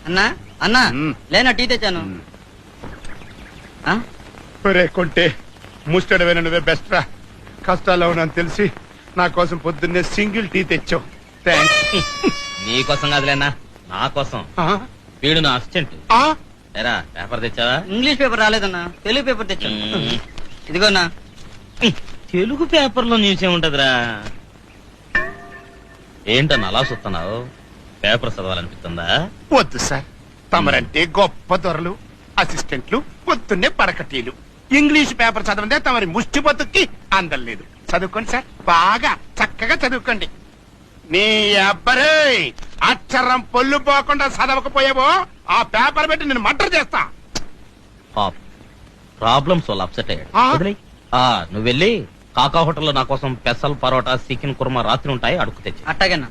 అన్నా అన్నా లేనా టీ తెచ్చాను. కొంటే ముస్టడవేనా నువ్వే బెస్ట్ రా. కష్టాల్లో ఉన్నాను తెలిసి నా కోసం పొద్దున్నే సింగిల్ టీ తెచ్చావు. థ్యాంక్స్. నీకోసం కాదులేనా, నా కోసం. వీడు నా అసిస్టెంట్. ఎరా పేపర్ తెచ్చావా? ఇంగ్లీష్ పేపర్ రాలేదన్నా, తెలుగు పేపర్ తెచ్చాను. ఇదిగోనా. తెలుగు పేపర్ లో న్యూస్ ఏముంటదిరా? ఏంటన్నా అలా చూస్తున్నావు? పేపర్ చదవాలనిపిస్తుందా? వద్దు సార్, తమరంటే గొప్ప దొరలు, అసిస్టెంట్లు, పొద్దున్నే పడకటీలు. ఇంగ్లీష్ పేపర్ చదవందే తమరి ముష్టి బతుక్కి అందలేదు. చదువుకోండి సార్, బాగా చక్కగా చదువుకోండి. నీ అబ్బరే అక్షరం పొల్లు పోకుండా చదవకపోయావో ఆ పేపర్ పెట్టి నేను మర్డర్ చేస్తా. ప్రాబ్లమ్స్ వాళ్ళు అప్సెట్ అయ్యాడు. నువ్వు వెళ్ళి కాకా హోటల్లో నా కోసం పెసల్ పరోటా చికెన్ కుర్మా రాత్రి ఉంటాయి, అడుగు తెచ్చి. అట్టాగేనా?